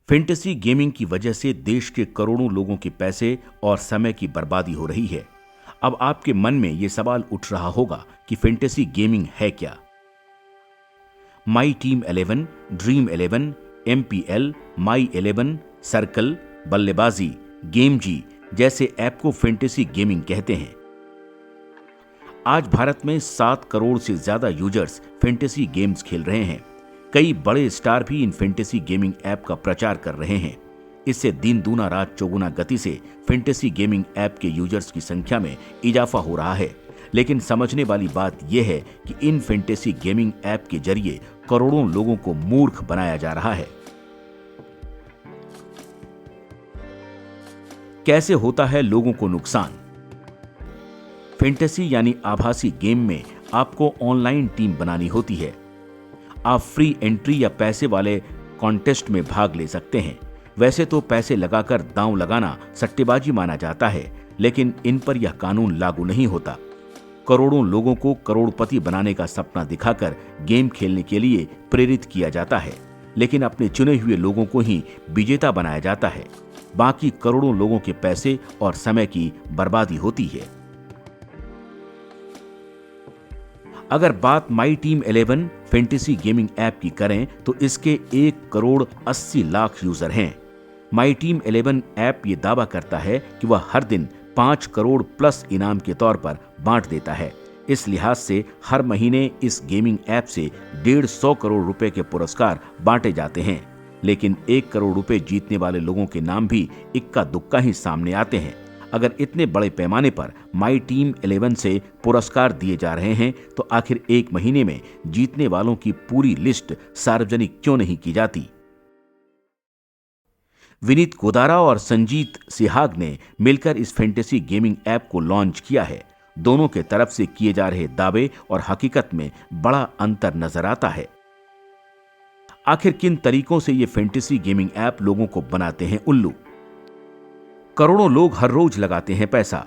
Fantasy gaming की वजह से देश के करोड़ों लोगों के पैसे और समय की बर्बादी हो रही है। अब आपके मन में यह सवाल उठ रहा होगा कि फैंटेसी गेमिंग है क्या? My team 11, dream 11, MPL, my 11, circle, बल्लेबाजी, गेम जी जैसे ऐप को फैंटेसी गेमिंग कहते हैं। आज भारत में 7 करोड़ से ज्यादा यूजर्स फैंटेसी गेम्स खेल रहे हैं। कई बड़े स्टार भी इन फैंटेसी गेमिंग ऐप का प्रचार कर रहे हैं। इससे दिन दूना रात चौगुना गति से फैंटेसी गेमिंग ऐप के यूजर्स की संख्या में इजाफा हो रहा है। लेकिन समझने वाली बात यह है कि इन फैंटेसी गेमिंग ऐप के जरिए करोड़ों लोगों को मूर्ख बनाया जा रहा है। कैसे होता है लोगों को नुकसान? फैंटेसी यानी आभासी गेम में आपको ऑनलाइन टीम बनानी होती है। आप फ्री एंट्री या पैसे वाले कॉन्टेस्ट में भाग ले सकते हैं। वैसे तो पैसे लगाकर दांव लगाना सट्टेबाजी माना जाता है, लेकिन इन पर यह कानून लागू नहीं होता। करोड़ों लोगों को करोड़पति बनाने का सपना दिखाकर गेम खेलने के लिए प्रेरित किया जाता है, लेकिन अपने चुने हुए लोगों को ही विजेता बनाया जाता है। बाकी करोड़ों लोगों के पैसे और समय की बर्बादी होती है। अगर बात my team 11 fantasy gaming app की करें तो इसके 1 करोड़ 80 लाख यूजर हैं। माई टीम 11 ऐप ये दावा करता है कि वह हर दिन 5 करोड़ प्लस इनाम के तौर पर बांट देता है। इस लिहाज से हर महीने इस गेमिंग ऐप से 150 करोड़ रुपए के पुरस्कार बांटे जाते हैं। लेकिन 1 करोड़ रुपए जीतने वाले लोगों के नाम भी इक्का दुक्का ही सामने आते हैं। अगर इतने बड़े पैमाने पर माई टीम 11 से पुरस्कार दिए जा रहे हैं तो आखिर एक महीने में जीतने वालों की पूरी लिस्ट सार्वजनिक क्यों नहीं की जाती? विनीत गोदारा और संजीत सिहाग ने मिलकर इस फैंटेसी गेमिंग ऐप को लॉन्च किया है। दोनों के तरफ से किए जा रहे दावे और हकीकत में बड़ा अंतर नजर आता है। आखिर किन तरीकों से ये फैंटेसी गेमिंग ऐप लोगों को बनाते हैं उल्लू? करोड़ों लोग हर रोज लगाते हैं पैसा।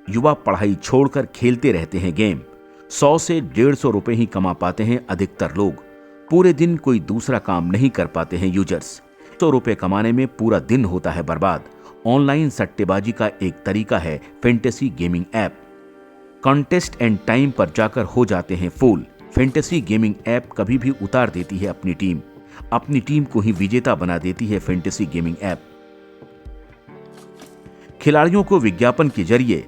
युवा पढ़ाई छोड़कर खेलते रहते हैं गेम। 100 से 150 रुपए ही कमा पाते हैं अधिकतर लोग। पूरे दिन कोई दूसरा काम नहीं कर पाते हैं यूजर्स। 100 रुपए कमाने में पूरा दिन होता है बर्बाद। ऑनलाइन सट्टेबाजी का एक तरीका है fantasy gaming app. Contest and time पर जाकर हो जाते हैं फूल। फैंटेसी गेमिंग ऐप कभी भी उतार देती है अपनी टीम को ही विजेता बना देती है फैंटेसी गेमिंग ऐप। खिलाड़ियों को विज्ञापन के जरिए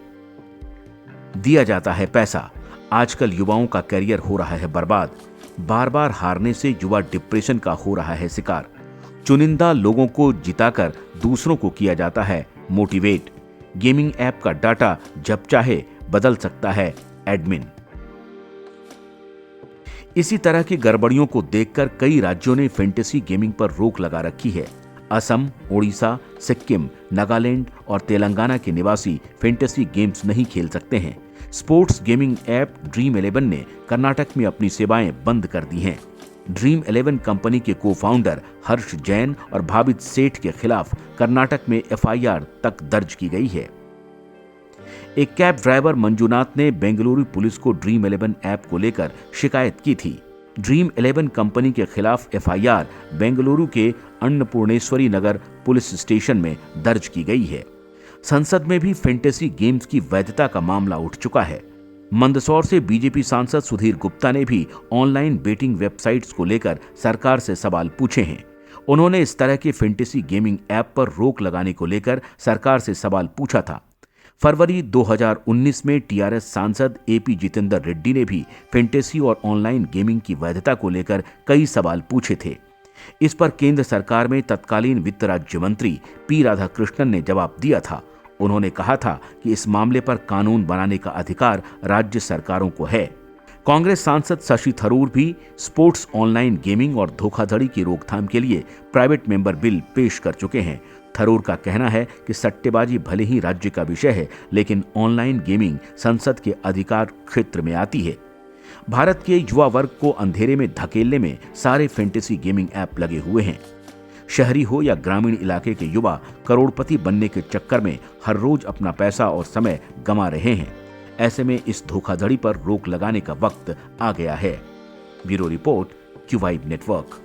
दिया जाता है पैसा। आजकल युवाओं का करियर हो रहा है बर्बाद। बार बार हारने से युवा डिप्रेशन का हो रहा है शिकार। चुनिंदा लोगों को जिताकर दूसरों को किया जाता है मोटिवेट। गेमिंग ऐप का डाटा जब चाहे बदल सकता है एडमिन। इसी तरह की गड़बड़ियों को देखकर कई राज्यों ने फैंटेसी गेमिंग पर रोक लगा रखी है। असम, ओडिशा, सिक्किम, नागालैंड और तेलंगाना के निवासी फैंटेसी गेम्स नहीं खेल सकते हैं। स्पोर्ट्स गेमिंग ऐप ड्रीम 11 ने कर्नाटक में अपनी सेवाएं बंद कर दी हैं। ड्रीम 11 कंपनी के को-फाउंडर हर्ष जैन और भावित सेठ के खिलाफ कर्नाटक में FIR तक दर्ज की गई है। एक कैब ड्राइवर मंजुनाथ ने बेंगलुरु पुलिस को ड्रीम 11 ऐप को लेकर शिकायत की थी। ड्रीम 11 कंपनी के खिलाफ FIR बेंगलुरु के अन्नपूर्णेश्वरी नगर पुलिस स्टेशन में दर्ज की गई है। संसद में भी फैंटेसी गेम्स की वैधता का मामला उठ चुका है। मंदसौर से बीजेपी सांसद सुधीर गुप्ता ने भी ऑनलाइन बेटिंग वेबसाइट्स को लेकर सरकार से सवाल पूछे हैं। उन्होंने इस तरह के फैंटेसी गेमिंग ऐप पर रोक लगाने को लेकर सरकार से सवाल पूछा था। फरवरी 2019 में TRS सांसद AP जितेंद्र रेड्डी ने भी फैंटेसी और ऑनलाइन गेमिंग की वैधता को लेकर कई सवाल पूछे थे। इस पर केंद्र सरकार में तत्कालीन वित्त राज्य मंत्री P राधाकृष्णन ने जवाब दिया था। उन्होंने कहा था कि इस मामले पर कानून बनाने का अधिकार राज्य सरकारों को है। कांग्रेस सांसद शशि थरूर भी स्पोर्ट्स ऑनलाइन गेमिंग और धोखाधड़ी की रोकथाम के लिए प्राइवेट मेंबर बिल पेश कर चुके हैं। थरूर का कहना है कि सट्टेबाजी भले ही राज्य का विषय है, लेकिन ऑनलाइन गेमिंग संसद के अधिकार क्षेत्र में आती है। भारत के युवा वर्ग को अंधेरे में धकेलने में सारे फैंटेसी गेमिंग ऐप लगे हुए हैं। शहरी हो या ग्रामीण इलाके के युवा करोड़पति बनने के चक्कर में हर रोज अपना पैसा और समय गंवा रहे हैं। ऐसे में इस धोखाधड़ी पर रोक लगाने का वक्त आ गया है। Bureau report, Q5 network.